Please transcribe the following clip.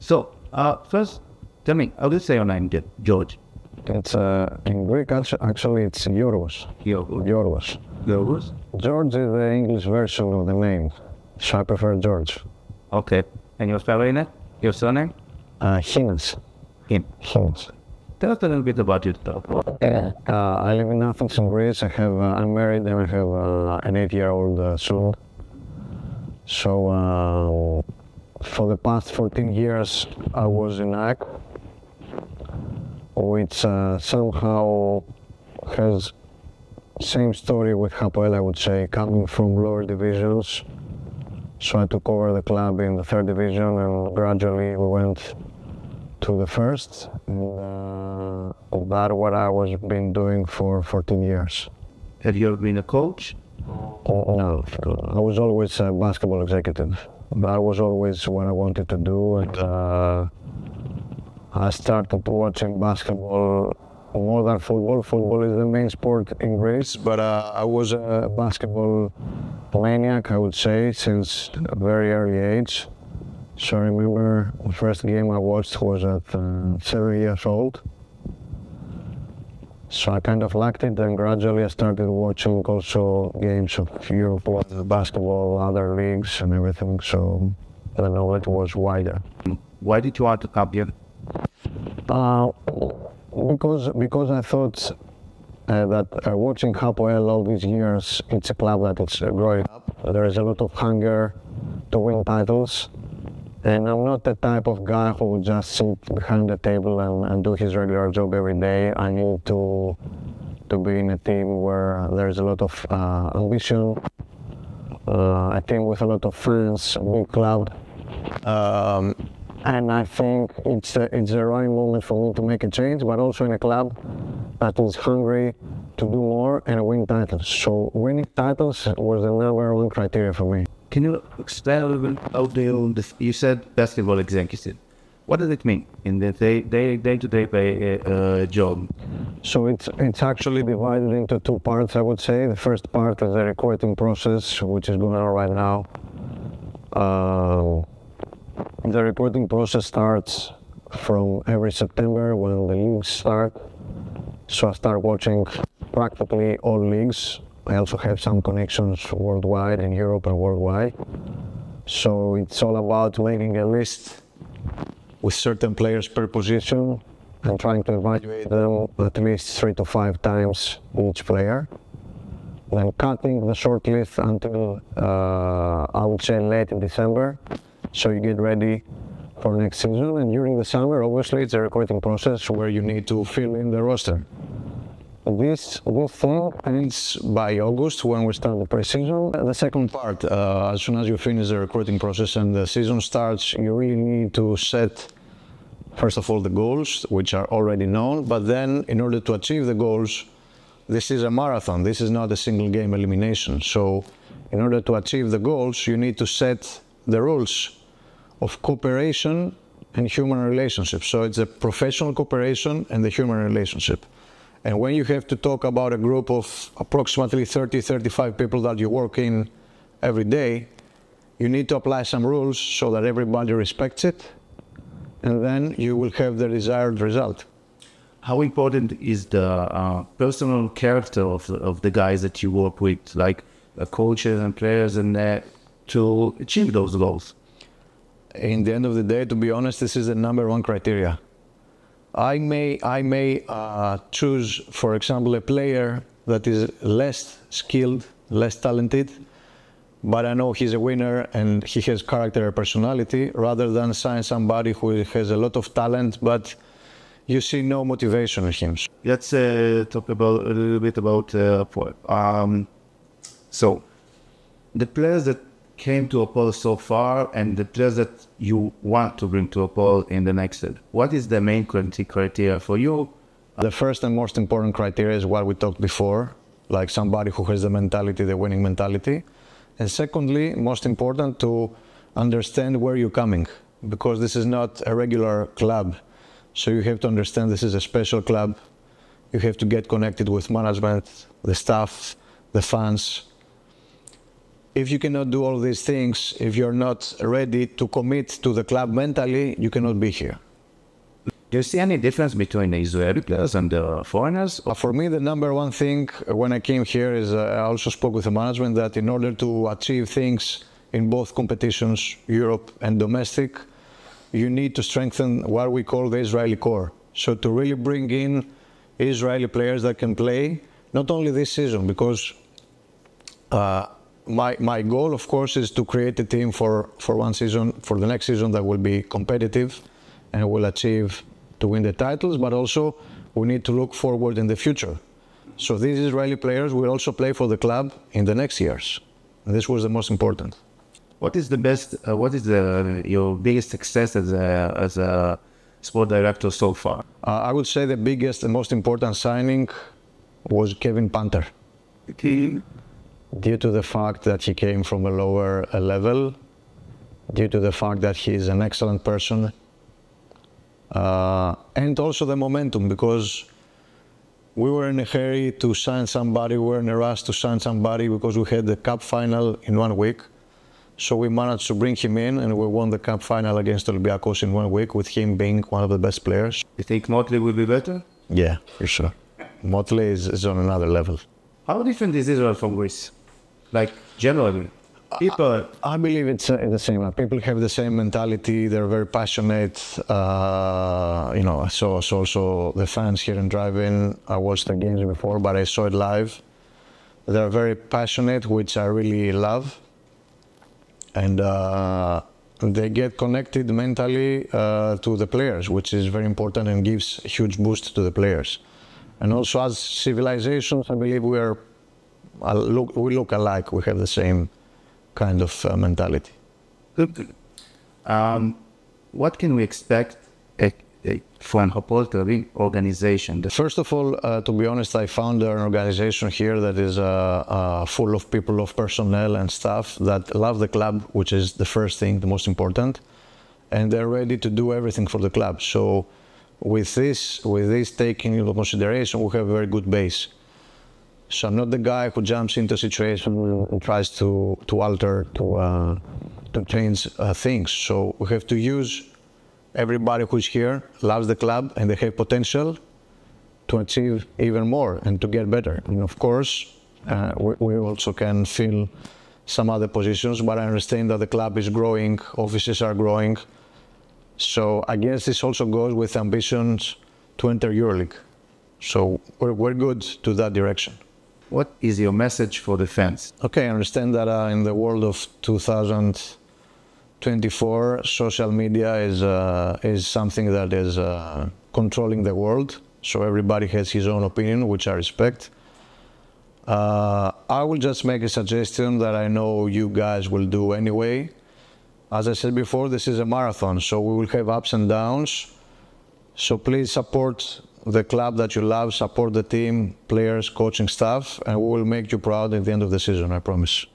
So, first, tell me, how do you say your name, George? It's in Greek actually it's Yorgos. Yorgos. Yorgos? George is the English version of the name, so I prefer George. Okay. And your spelling it? Your surname? Xynas. Xynas. Tell us a little bit about yourself. I live in Athens in Greece. I'm married and I have an 8-year-old son. So for the past 14 years I was in AC, which somehow has same story with Hapoel, I would say, coming from lower divisions. So I took over the club in the 3rd division and gradually we went to the 1st. And that's what I was been doing for 14 years. Have you ever been a coach? No, I was always a basketball executive. That was always what I wanted to do. And I started watching basketball more than football. Football is the main sport in Greece, but I was a basketball maniac, I would say, since a very early age. So I remember the first game I watched was at 7 years old. So I kind of liked it, and gradually I started watching also games of Europe, basketball, other leagues and everything, so the knowledge was wider. Why did you want to come here? Because I thought that watching Hapoel all these years, it's a club that is growing up. There is a lot of hunger to win titles. And I'm not the type of guy who would just sit behind the table and do his regular job every day. I need to be in a team where there's a lot of ambition, a team with a lot of fans, a big club. And I think it's the right moment for me to make a change, but also in a club that is hungry to do more and win titles. So winning titles was the #1 criteria for me. Can you explain a little bit how you said basketball executive. What does it mean in the day-to-day job? So it's actually divided into 2 parts, I would say. The first part is the recruiting process, which is going on right now. The recruiting process starts from every September when the leagues start. So I start watching practically all leagues. I also have some connections worldwide, in Europe and worldwide. So it's all about making a list with certain players per position and trying to evaluate them at least 3 to 5 times each player. Then cutting the short list until, I would say, late in December. So you get ready for next season. And during the summer, obviously, it's a recruiting process where you need to fill in the roster. This thing ends by August when we start the pre-season. The second part, as soon as you finish the recruiting process and the season starts, you really need to set, first of all, the goals, which are already known, but then in order to achieve the goals, this is a marathon, this is not a single game elimination. So in order to achieve the goals, you need to set the rules of cooperation and human relationships. So it's a professional cooperation and the human relationship. And when you have to talk about a group of approximately 30-35 people that you work in every day, you need to apply some rules so that everybody respects it, and then you will have the desired result. How important is the personal character of the guys that you work with, like coaches and players, and to achieve those goals? In the end of the day, to be honest, this is the #1 criteria. I may choose, for example, a player that is less skilled, less talented, but I know he's a winner and he has character or personality, rather than sign somebody who has a lot of talent, but you see no motivation in him. Let's talk a little bit about so the players that came to Apollo so far and the players that you want to bring to Apollo in the next set. What is the main criteria for you? The first and most important criteria is what we talked before, like somebody who has the mentality, the winning mentality. And secondly, most important, to understand where you're coming, because this is not a regular club. So you have to understand this is a special club. You have to get connected with management, the staff, the fans. if you cannot do all these things, if you're not ready to commit to the club mentally, you cannot be here. Do you see any difference between the Israeli players and the foreigners? For me, the number one thing when I came here is I also spoke with the management that in order to achieve things in both competitions, Europe and domestic, you need to strengthen what we call the Israeli core. So to really bring in Israeli players that can play, not only this season, because my goal, of course, is to create a team for one season, for the next season that will be competitive and will achieve to win the titles, but also we need to look forward in the future. So these Israeli players will also play for the club in the next years. And this was the most important. What is the best, your biggest success as a sport director so far? I would say the biggest and most important signing was Kevin Panther. Due to the fact that he came from a lower level, due to the fact that he is an excellent person, and also the momentum, because we were in a hurry to sign somebody, we were in a rush to sign somebody because we had the cup final in 1 week. So we managed to bring him in and we won the cup final against Olympiacos in 1 week, with him being one of the best players. You think Motley will be better? Yeah, for sure. Motley is on another level. How different is Israel from Greece? Like, generally? People... I believe it's the same. People have the same mentality. They're very passionate. You know, I saw also the fans here in drive-in. I watched the games before, but I saw it live. They're very passionate, which I really love. And they get connected mentally to the players, which is very important and gives a huge boost to the players. And also, as civilizations, I believe we look alike. We have the same kind of mentality. Good. What can we expect from Hapoel organization? First of all, to be honest, I found an organization here that is full of people, of personnel and staff that love the club, which is the first thing, the most important, and they're ready to do everything for the club. So with this taking into consideration, we have a very good base. So I'm not the guy who jumps into a situation and tries to alter, to change things. So we have to use everybody who's here, loves the club, and they have potential to achieve even more and to get better. And of course, we also can fill some other positions, but I understand that the club is growing, offices are growing. So I guess this also goes with ambitions to enter EuroLeague. So we're good to that direction. What is your message for the fans? Okay, I understand that in the world of 2024, social media is something that is controlling the world. So everybody has his own opinion, which I respect. I will just make a suggestion that I know you guys will do anyway. As I said before, this is a marathon, so we will have ups and downs. So please support the club that you love, support the team, players, coaching staff, and we will make you proud at the end of the season, I promise.